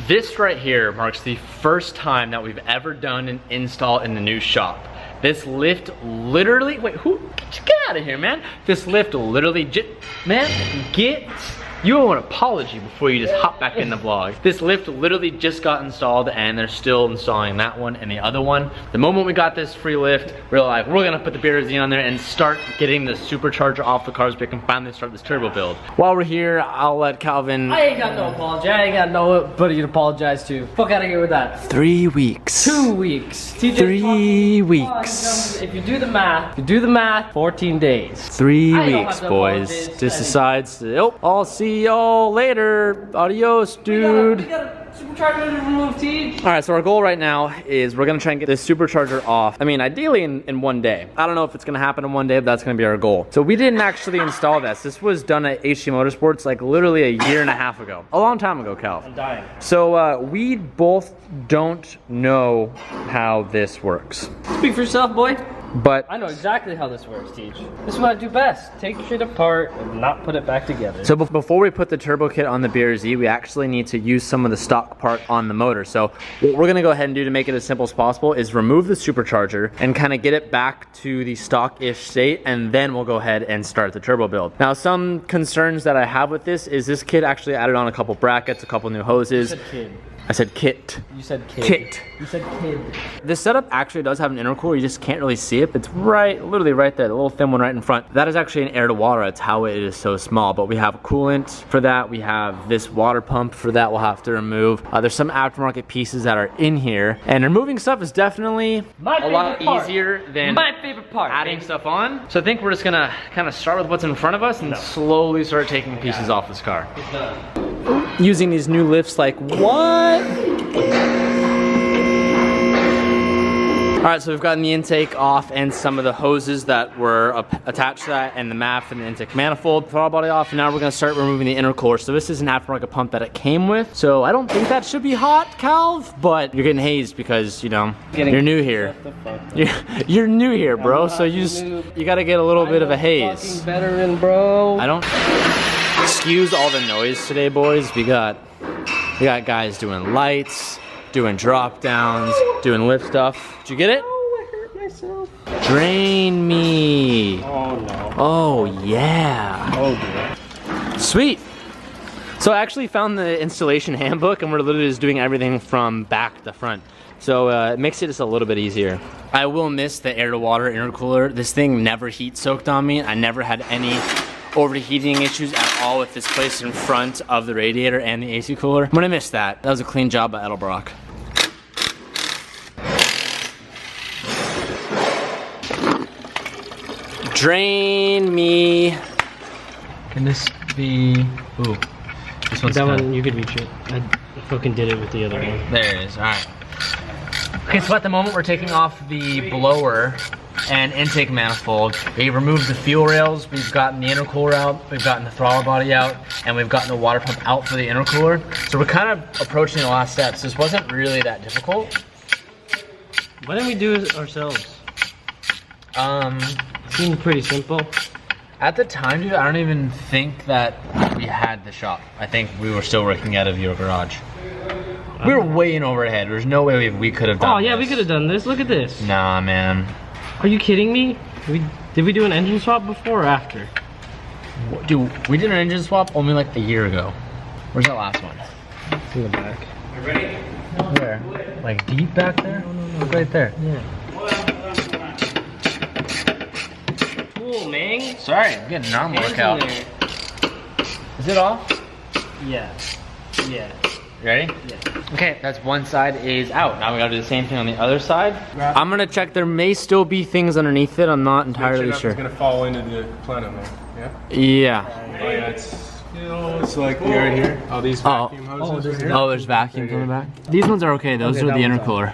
This right here marks the first time that we've ever done an install in the new shop. This lift literally, wait, get out of here, man. This lift literally, you owe an apology before you just hop back in the vlog. This lift literally just got installed and they're still installing that one and the other one. The moment we got this free lift, we're like, we're gonna put the BRZ on there and start getting the supercharger off the cars so we can finally start this turbo build. While we're here, I'll let Calvin. I ain't got no apology. I ain't got nobody to apologize to. Fuck out of here with that. 3 weeks. 2 weeks. TJ 3 weeks. If you do the math, 14 days. 3 weeks, boys. Just decides to, oh, I'll see y'all later. Adios, dude. We got a supercharger to remove, T. All right, so our goal right now is we're gonna try and get this supercharger off. I mean, ideally in one day. I don't know if it's gonna happen in one day, but that's gonna be our goal. So we didn't actually install this. This was done at HT Motorsports like literally a year and a half ago. A long time ago, Cal. I'm dying. So we both don't know how this works. Speak for yourself, boy. But I know exactly how this works, Teach. This is what I do best. Take shit apart and not put it back together. So before we put the turbo kit on the BRZ, we actually need to use some of the stock part on the motor. So what we're gonna go ahead and do to make it as simple as possible is remove the supercharger and kind of get it back to the stock-ish state, and then we'll go ahead and start the turbo build. Now, some concerns that I have with this is this kit actually added on a couple brackets, a couple new hoses. You said kid. I said kit. You said kid. Kit. You said kid. This setup actually does have an intercooler. You just can't really see it. It's literally right there, the little thin one right in front. That is actually an air to water. That's how it is so small. But we have coolant for that. We have this water pump for that we'll have to remove. There's some aftermarket pieces that are in here. And removing stuff is definitely a lot easier than my favorite part, adding stuff on. So I think we're just gonna kind of start with what's in front of us and slowly start taking pieces off this car. Using these new lifts like what? All right, so we've gotten the intake off and some of the hoses that were attached to that, and the MAF and the intake manifold, throttle body off, and now we're gonna start removing the intercooler. So this is an aftermarket pump that it came with. So I don't think that should be hot, Calv, but you're getting hazed because, you know, you're new here. You're new here, bro, so you gotta get a little bit of a haze. Veteran, bro. I don't, excuse all the noise today, boys. We got guys doing lights, doing drop downs, doing lift stuff. Did you get it? Oh, I hurt myself. Drain me. Oh no. Oh yeah. Oh dear. Sweet. So I actually found the installation handbook and we're literally just doing everything from back to front. So it makes it just a little bit easier. I will miss the air to water intercooler. This thing never heat soaked on me. I never had any overheating issues at all with this placed in front of the radiator and the AC cooler. I'm gonna miss that. That was a clean job by Edelbrock. Drain me. Can this be? Ooh, This one's that kinda, one you could reach it. I fucking did it with the other one. There it is. All right. Okay, so at the moment we're taking off the blower and intake manifold. We removed the fuel rails, we've gotten the intercooler out, we've gotten the throttle body out, and we've gotten the water pump out for the intercooler. So we're kind of approaching the last steps. This wasn't really that difficult. Why didn't we do it ourselves? Seemed pretty simple. At the time, dude, I don't even think that we had the shop. I think we were still working out of your garage. We were way in overhead. There's no way we could have done Oh yeah, this. we could have done this. Look at this. Nah, man. Are you kidding me? Did we do an engine swap before or after? Dude, we did an engine swap only like a year ago. Where's that last one? It's in the back. You ready? Where? Like deep back there? No. Look right there. Yeah. Cool, man. Sorry, I'm getting an arm Hands in workout. there. Is it off? Yeah. Yeah. You ready? Yeah. Okay, that's one side is out. Now we gotta do the same thing on the other side. I'm gonna check. There may still be things underneath it. I'm not entirely sure. It's gonna fall into the plenum, man. Yeah? Yeah. Oh yeah, it's like right here. All these vacuum hoses. Right here. Oh, there's vacuum coming back. These ones are okay. Those are the intercooler.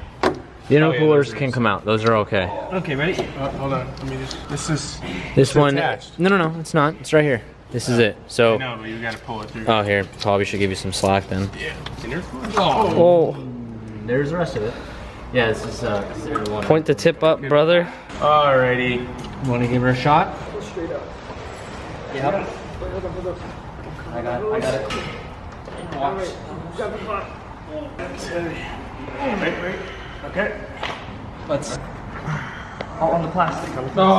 The intercoolers can come out. Those are okay. Okay, ready? Hold on. Let me just. This is. This one. attached. No, it's not. It's right here. This is it. So. No, but you gotta pull it through. Oh, here. Probably should give you some slack then. Yeah. Intercooler. Oh. There's the rest of it. Yeah, this is Point the tip up, brother. Alrighty. You want to give her a shot? Straight up. Yep. I got it. Watch. It's heavy. Wait. Okay. Let's. Oh, on the plastic. On the plastic.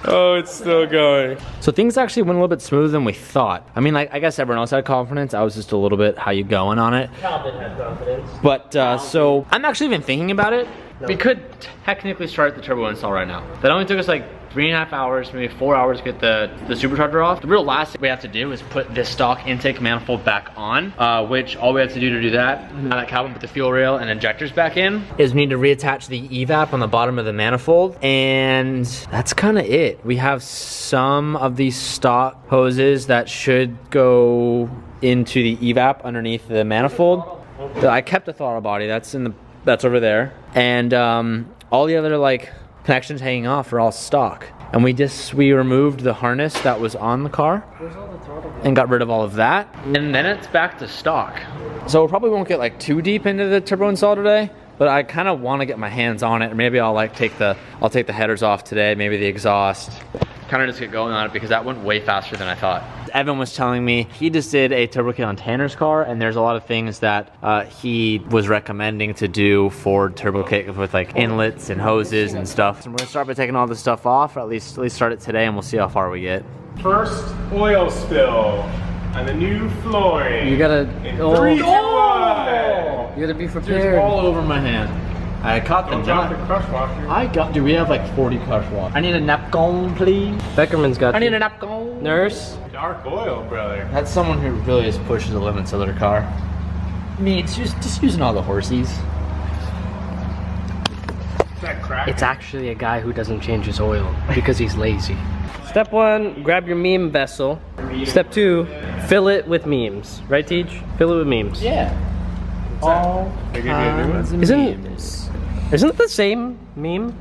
Oh, it's still going. So things actually went a little bit smoother than we thought. I mean, like, I guess everyone else had confidence. I was just a little bit, how you going on it? Cal didn't have confidence. But, so, I'm actually even thinking about it. No. We could technically start the turbo install right now. That only took us like 3.5 hours, maybe 4 hours to get the supercharger off. The real last thing we have to do is put this stock intake manifold back on, which all we have to do to do that, now that Calvin put the fuel rail and injectors back in, is we need to reattach the evap on the bottom of the manifold, and that's kind of it. We have some of these stock hoses that should go into the evap underneath the manifold. I kept the throttle body, that's over there, and all the other like connections hanging off are all stock. And we removed the harness that was on the car and got rid of all of that, and then it's back to stock. So we probably won't get like too deep into the turbo install today, but I kind of want to get my hands on it. Or maybe I'll like take the headers off today, maybe the exhaust, kind of just get going on it, because that went way faster than I thought. Evan was telling me he just did a turbo kit on Tanner's car, and there's a lot of things that he was recommending to do for turbo kit with like inlets and hoses and stuff. So we're gonna start by taking all this stuff off, or at least start it today, and we'll see how far we get. First oil spill on the new flooring. You gotta. In 3, 2, 1. You gotta be prepared. It's all over my hand. I caught the Drop the crush washer. Dude, we have like 40 crush washers. I need a napkin, please. Beckerman's got. I need a napkin. Nurse. Dark oil, brother. That's someone who really just pushes the limits of their car. Me, it's just using all the horsies. Is that crack? It's actually a guy who doesn't change his oil because he's lazy. Step 1, grab your meme vessel. Step 2, fill it with memes. Right, Teach? Fill it with memes. Yeah. All kinds of memes. Isn't it the same meme?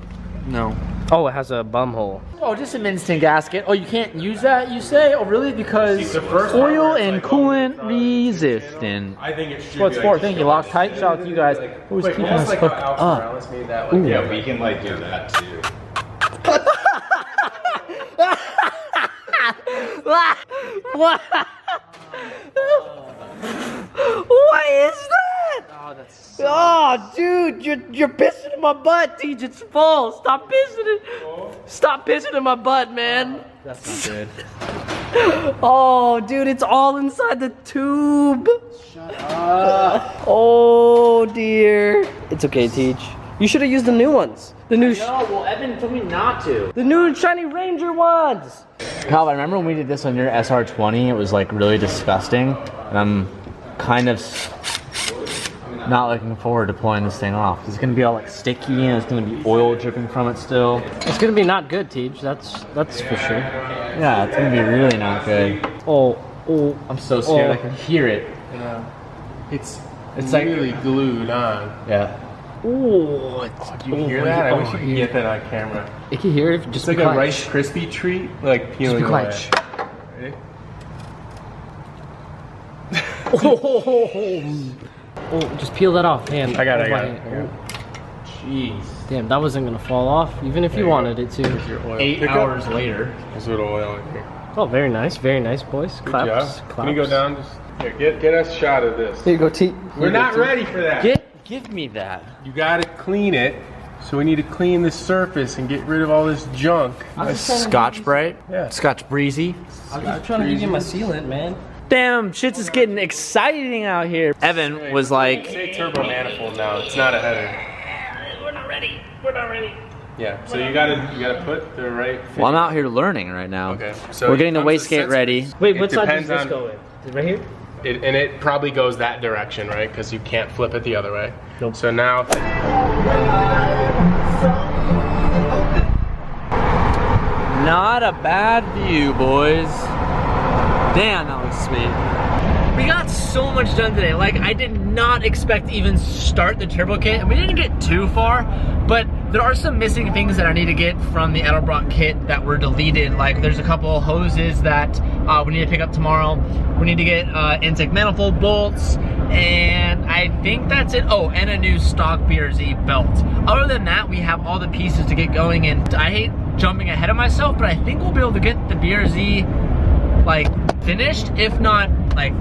No. Oh, it has a bum hole. Oh, just an instant gasket. Oh, you can't use that, you say? Oh, really? Because oil and coolant resistant. I think it should What's be for? like Thank you, Loctite. Shout out to you guys. Who's keeping us hooked up? Yeah, we can like do that too. What? What is that? Oh, that's so dude, you're pissing in my butt, Teach. It's full. Stop pissing in my butt, man. That's not good. Oh, dude, it's all inside the tube. Shut up. Oh dear. It's okay, Teach. You should have used the new ones. The new. No, well, Evan told me not to. The new shiny Ranger ones. Cal, I remember when we did this on your SR20. It was like really disgusting, and I'm kind of not looking forward to pulling this thing off. It's gonna be all like sticky, and it's gonna be oil dripping from it still. It's gonna be not good, Teach. That's for sure. Yeah, it's gonna be really not good. Oh, I'm so scared. I can hear it. Yeah. It's like really glued on. Yeah. oh, Do you hear that? I wish you could get that on camera. You can hear it. Just It's like a Rice Krispie treat, like peeling away. Just be Ready? Oh, just peel that off, man. I got it. Jeez. Damn, that wasn't gonna fall off, even if you wanted it to. Your oil 8 pickup. hours later. There's a little oil in here. Oh, very nice, boys. Good Claps, job. claps. Can you go down? Just here, get us a shot of this. Here you go, T. We're not ready for that. Give me that. You gotta clean it. So we need to clean the surface and get rid of all this junk. Scotch Brite? Yeah. Scotch Breezy? I'm just trying to give you my sealant, man. Damn, shit's is getting exciting out here. Evan was like, Say turbo manifold now. It's not a header. We're not ready. Yeah. So you gotta put the right. well, I'm out here learning right now. Okay. So We're it getting the comes to wastegate ready. Wait, It what side does depends this on- go in? Is it right here? And it probably goes that direction, right? Because you can't flip it the other way. Nope. So now. Not a bad view, boys. Damn, that looks sweet. We got so much done today. Like, I did not expect to even start the turbo kit. We didn't get too far, but there are some missing things that I need to get from the Edelbrock kit that were deleted. Like, there's a couple hoses that we need to pick up tomorrow. We need to get intake manifold bolts, and I think that's it. Oh, and a new stock BRZ belt. Other than that, we have all the pieces to get going, and I hate jumping ahead of myself, but I think we'll be able to get the BRZ like finished, if not like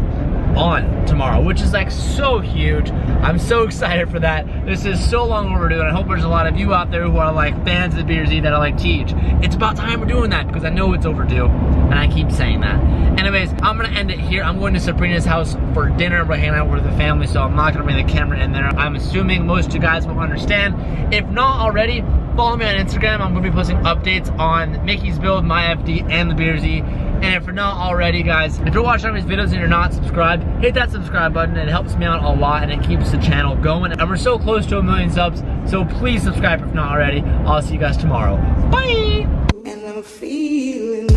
on tomorrow, which is like so huge. I'm so excited for that. This is so long overdue, and I hope there's a lot of you out there who are like fans of the BRZ that are like, Teach, it's about time we're doing that, because I know it's overdue, and I keep saying that. Anyways, I'm gonna end it here. I'm going to Sabrina's house for dinner. We're hanging out with the family, so I'm not gonna bring the camera in there. I'm assuming most of you guys will understand. If not already, follow me on Instagram. I'm gonna be posting updates on Mickey's build, my FD, and the BRZ. And if you're not already, guys, if you're watching these videos and you're not subscribed, hit that subscribe button. It helps me out a lot, and it keeps the channel going. And we're so close to 1 million subs, so please subscribe if not already. I'll see you guys tomorrow. Bye! And I'm feeling